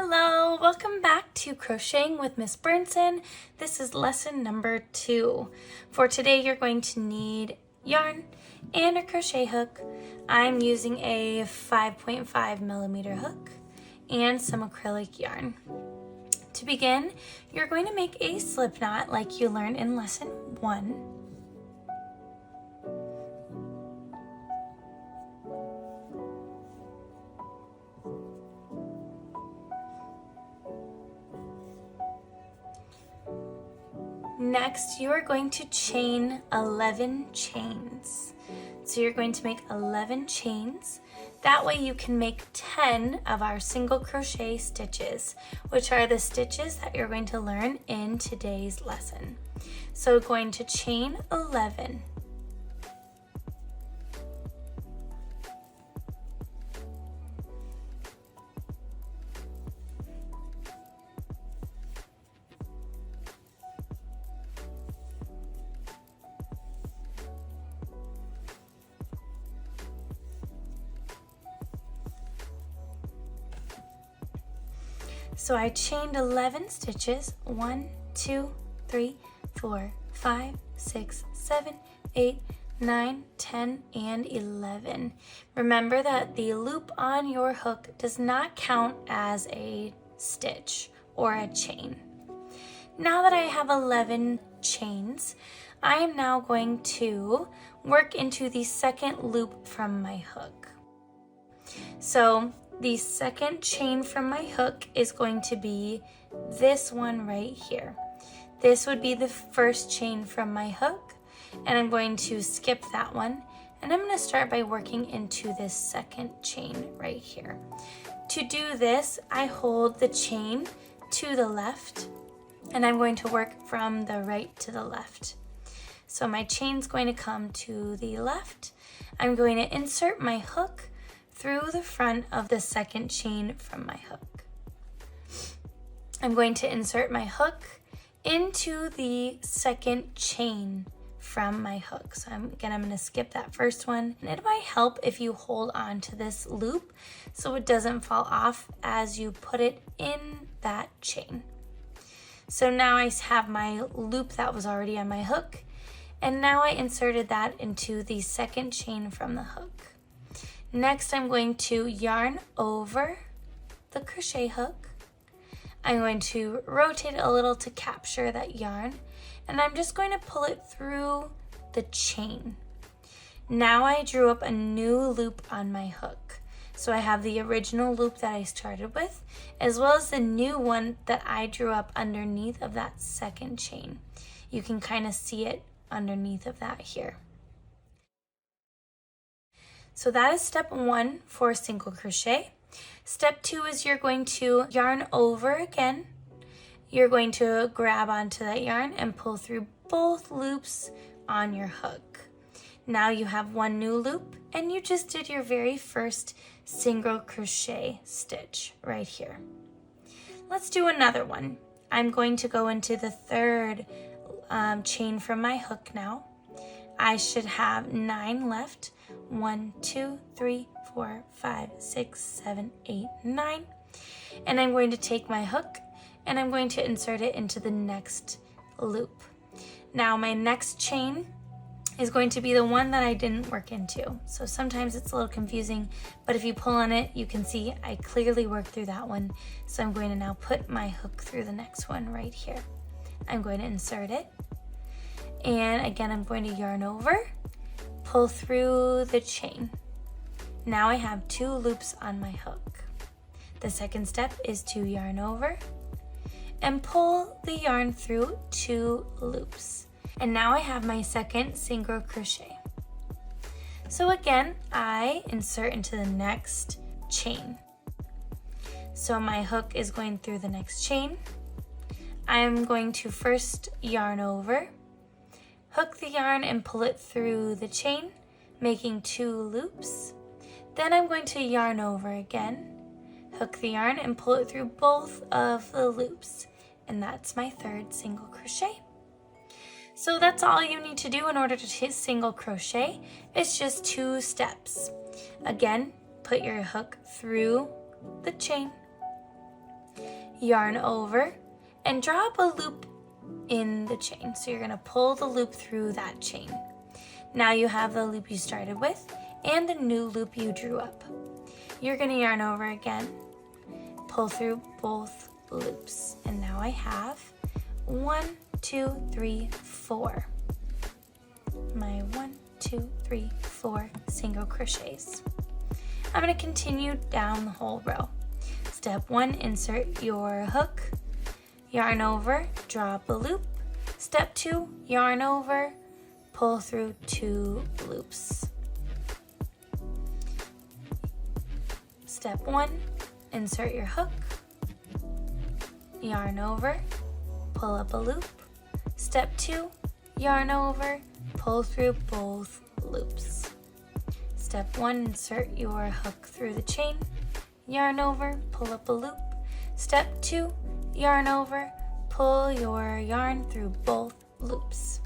Hello, welcome back to Crocheting with Miss Berntson. This is lesson number 2. For today you're going to need yarn and a crochet hook. I'm using a 5.5 millimeter hook and some acrylic yarn. To begin, you're going to make a slip knot like you learned in lesson 1. Next, you are going to chain 11 chains. So you're going to make 11 chains. That way you can make 10 of our single crochet stitches, which are the stitches that you're going to learn in today's lesson. So going to chain 11. So I chained 11 stitches, 1, 2, 3, 4, 5, 6, 7, 8, 9, 10, and 11. Remember that the loop on your hook does not count as a stitch or a chain. Now that I have 11 chains, I am now going to work into the second loop from my hook. So the second chain from my hook is going to be this one right here. This would be the first chain from my hook, and I'm going to skip that one, and I'm going to start by working into this second chain right here. To do this, I hold the chain to the left, and I'm going to work from the right to the left. So my chain's going to come to the left. I'm going to insert my hook through the front of the second chain from my hook. I'm going to insert my hook into the second chain from my hook. So I'm going to skip that first one. And it might help if you hold on to this loop so it doesn't fall off as you put it in that chain. So now I have my loop that was already on my hook, and now I inserted that into the second chain from the hook. Next, I'm going to yarn over the crochet hook. I'm going to rotate it a little to capture that yarn, and I'm just going to pull it through the chain. Now I drew up a new loop on my hook. So I have the original loop that I started with, as well as the new one that I drew up underneath of that second chain. You can kind of see it underneath of that here. So that is step 1 for single crochet. Step 2 is you're going to yarn over again. You're going to grab onto that yarn and pull through both loops on your hook. Now you have one new loop, and you just did your very first single crochet stitch right here. Let's do another one. I'm going to go into the third chain from my hook now. I should have 9 left. 1, 2, 3, 4, 5, 6, 7, 8, 9. And I'm going to take my hook and I'm going to insert it into the next loop. Now my next chain is going to be the one that I didn't work into. So sometimes it's a little confusing, but if you pull on it, you can see I clearly worked through that one. So I'm going to now put my hook through the next one right here. I'm going to insert it. And again, I'm going to yarn over, pull through the chain. Now I have 2 loops on my hook. The second step is to yarn over and pull the yarn through 2 loops. And now I have my second single crochet. So again, I insert into the next chain. So my hook is going through the next chain. I'm going to first yarn over, hook the yarn and pull it through the chain, making 2 loops. Then I'm going to yarn over again, hook the yarn and pull it through both of the loops. And that's my third single crochet. So that's all you need to do in order to single crochet. It's just 2 steps. Again, put your hook through the chain, yarn over, and draw up a loop in the chain. So you're going to pull the loop through that chain. Now you have the loop you started with and the new loop you drew up. You're going to yarn over again, pull through both loops, and now I have 1, 2, 3, 4. My 1, 2, 3, 4 single crochets. I'm going to continue down the whole row. Step 1, insert your hook, yarn over, draw up a loop. Step 2, yarn over, pull through 2 loops. Step 1, insert your hook, yarn over, pull up a loop. Step 2, yarn over, pull through both loops. Step 1, insert your hook through the chain, yarn over, pull up a loop. Step 2, yarn over, pull your yarn through both loops.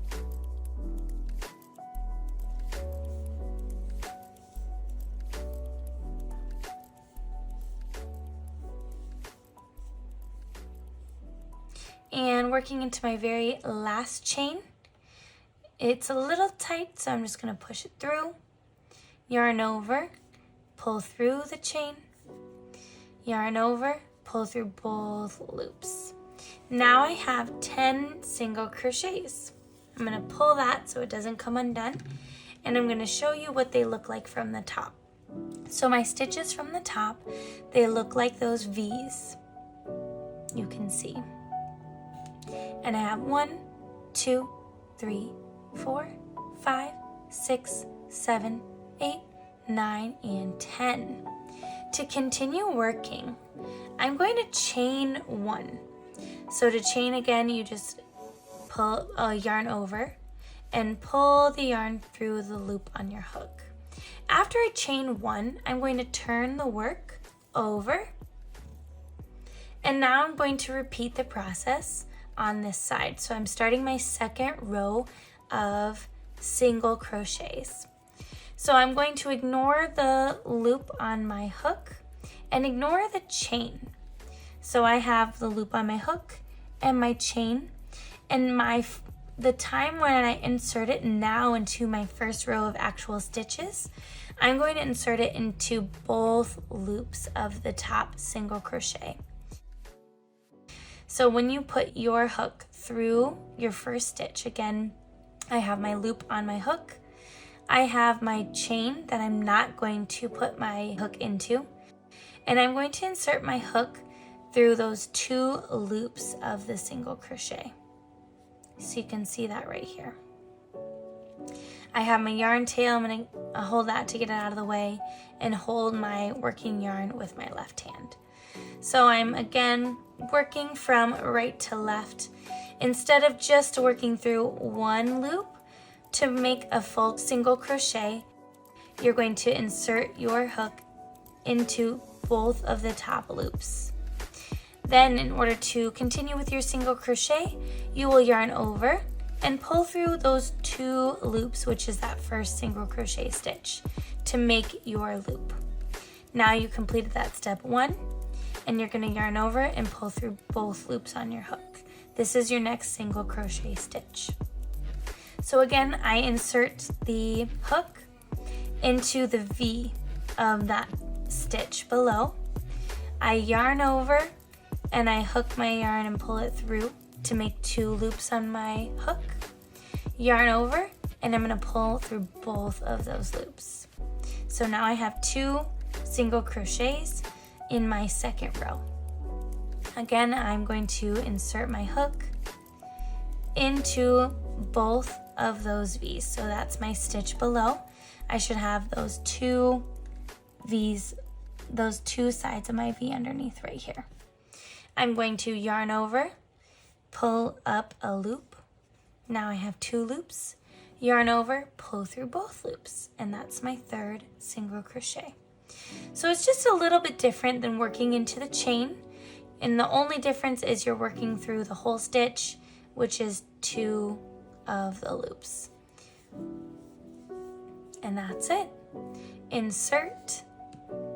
And working into my very last chain, it's a little tight, so I'm just going to push it through, yarn over, pull through the chain, yarn over, pull through both loops. Now I have 10 single crochets. I'm going to pull that so it doesn't come undone, and I'm going to show you what they look like from the top. So my stitches from the top, they look like those V's. You can see. And I have 1, 2, 3, 4, 5, 6, 7, 8, 9, and 10. To continue working, I'm going to chain 1. So to chain again, you just pull a yarn over and pull the yarn through the loop on your hook. After I chain 1, I'm going to turn the work over. And now I'm going to repeat the process on this side. So I'm starting my second row of single crochets. So I'm going to ignore the loop on my hook and ignore the chain. So I have the loop on my hook and my chain, and the time when I insert it now into my first row of actual stitches, I'm going to insert it into both loops of the top single crochet. So when you put your hook through your first stitch, again, I have my loop on my hook, I have my chain that I'm not going to put my hook into, and I'm going to insert my hook through those 2 loops of the single crochet. So you can see that right here. I have my yarn tail. I'm going to hold that to get it out of the way and hold my working yarn with my left hand. So I'm again working from right to left. Instead of just working through 1 loop to make a full single crochet, you're going to insert your hook into both of the top loops. Then in order to continue with your single crochet, you will yarn over and pull through those 2 loops, which is that first single crochet stitch, to make your loop. Now you completed that step 1, and you're going to yarn over and pull through both loops on your hook. This is your next single crochet stitch. So again, I insert the hook into the V of that stitch below. I yarn over and I hook my yarn and pull it through to make 2 loops on my hook. Yarn over, and I'm going to pull through both of those loops. So now I have 2 single crochets in my second row. Again, I'm going to insert my hook into both of those V's. So that's my stitch below. I should have those 2 V's, those 2 sides of my V underneath right here. I'm going to yarn over, pull up a loop. Now I have 2 loops. Yarn over, pull through both loops, and that's my third single crochet. So it's just a little bit different than working into the chain, and the only difference is you're working through the whole stitch, which is 2 of the loops. And that's it. Insert,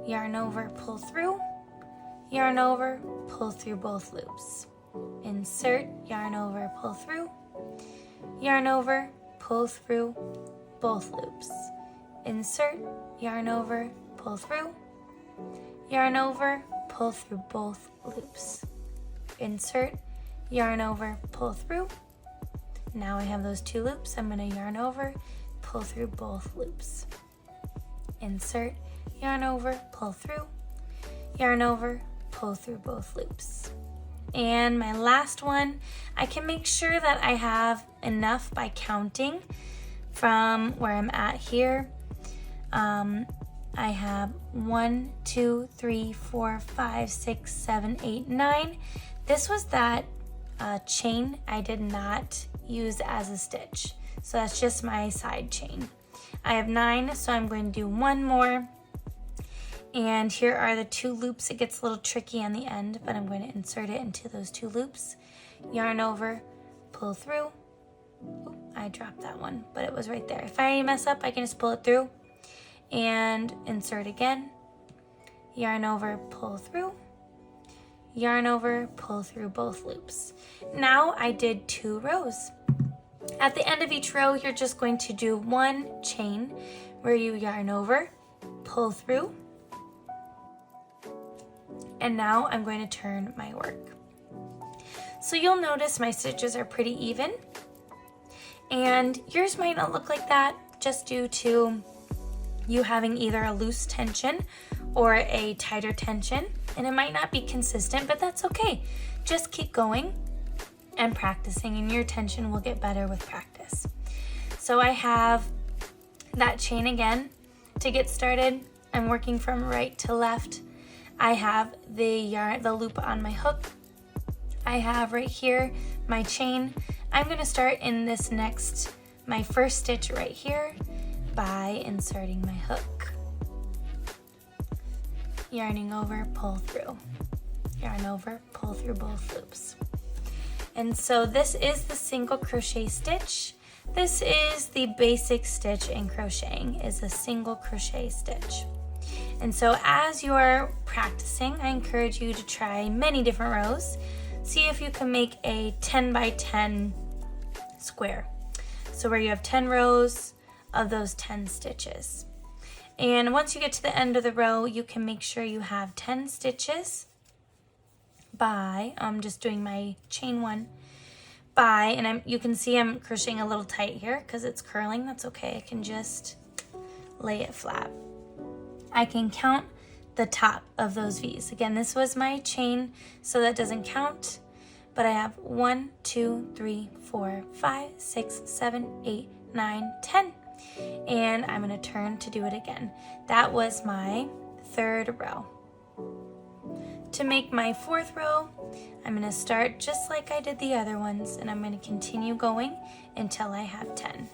yarn over, pull through, yarn over, pull through both loops. Insert, yarn over, pull through, yarn over, pull through both loops. Insert, yarn over, pull through, yarn over, pull through both loops. Insert, yarn over, pull through. Now I have those 2 loops. I'm going to yarn over, pull through both loops. Insert, yarn over, pull through, yarn over, pull through both loops. And my last one, I can make sure that I have enough by counting from where I'm at here. I have 1, 2, 3, 4, 5, 6, 7, 8, 9. This was that chain I did not use as a stitch. So that's just my side chain. I have 9, so I'm going to do 1 more. And here are the 2 loops. It gets a little tricky on the end, but I'm going to insert it into those 2 loops. Yarn over, pull through. Oop, I dropped that one, but it was right there. If I mess up, I can just pull it through and insert again. Yarn over, pull through. Yarn over, pull through both loops. Now I did 2 rows. At the end of each row, you're just going to do 1 chain where you yarn over, pull through, and now I'm going to turn my work. So you'll notice my stitches are pretty even, and yours might not look like that just due to you having either a loose tension or a tighter tension, and it might not be consistent, but that's okay. Just keep going and practicing, and your tension will get better with practice. So I have that chain again. To get started, I'm working from right to left. I have the loop on my hook. I have right here my chain. I'm going to start in this my first stitch right here by inserting my hook. Yarning over, pull through. Yarn over, pull through both loops. And so this is the single crochet stitch. This is the basic stitch in crocheting, is a single crochet stitch. And so as you're practicing, I encourage you to try many different rows. See if you can make a 10 by 10 square. So where you have 10 rows of those 10 stitches. And once you get to the end of the row, you can make sure you have 10 stitches by, I'm just doing my chain 1 by, and you can see I'm crocheting a little tight here because it's curling. That's okay, I can just lay it flat. I can count the top of those V's. Again, this was my chain, so that doesn't count, but I have 1, 2, 3, 4, 5, 6, 7, 8, 9, 10. And I'm going to turn to do it again. That was my 3rd row. To make my 4th row, I'm going to start just like I did the other ones, and I'm going to continue going until I have 10.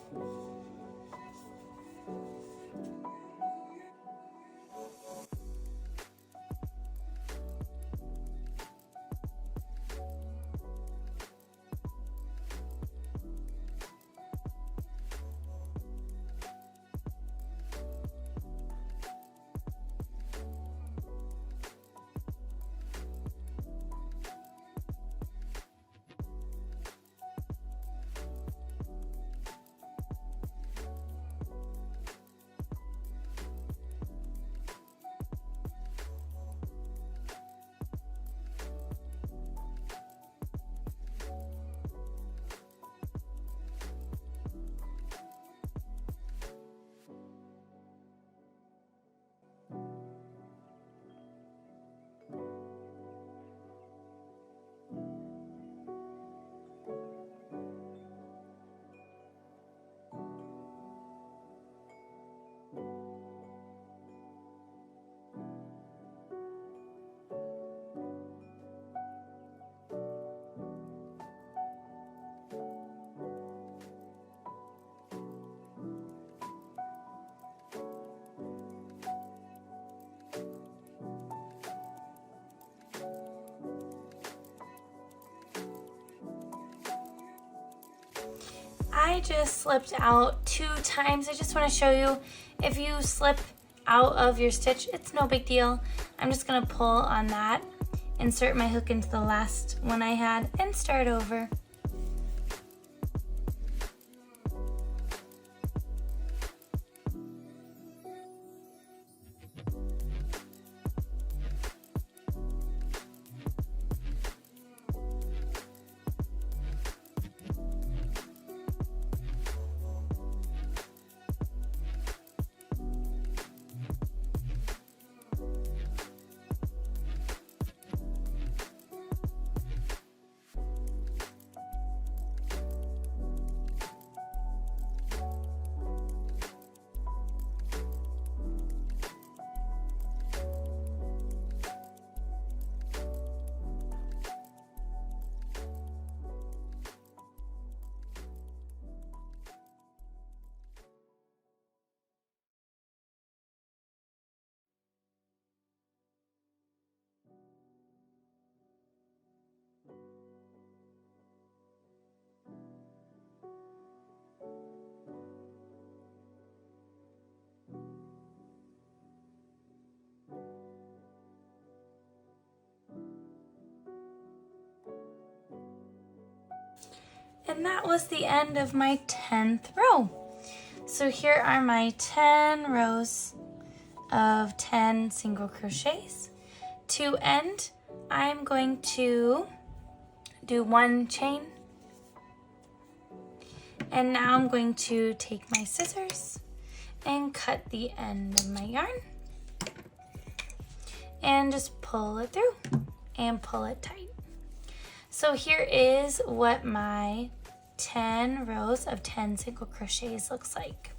I just slipped out 2 times. I just want to show you, if you slip out of your stitch, it's no big deal. I'm just going to pull on that insert my hook into the last one I had, and start over. And that was the end of my 10th row. So here are my 10 rows of 10 single crochets. To end, I'm going to do 1 chain. And now I'm going to take my scissors and cut the end of my yarn and just pull it through and pull it tight. So here is what my 10 rows of 10 single crochets looks like.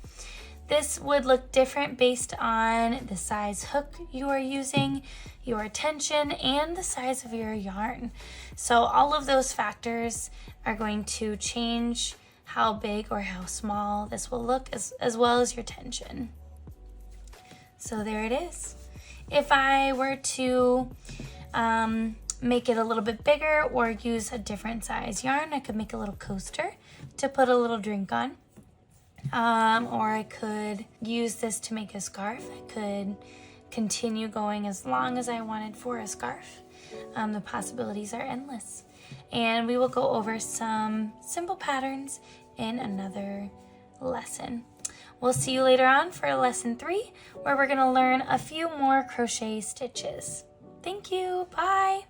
This would look different based on the size hook you are using, your tension, and the size of your yarn. So all of those factors are going to change how big or how small this will look, as well as your tension. So there it is. If I were to make it a little bit bigger or use a different size yarn, I could make a little coaster to put a little drink on. Or I could use this to make a scarf. I could continue going as long as I wanted for a scarf. The possibilities are endless. And we will go over some simple patterns in another lesson. We'll see you later on for lesson 3, where we're going to learn a few more crochet stitches. Thank you. Bye.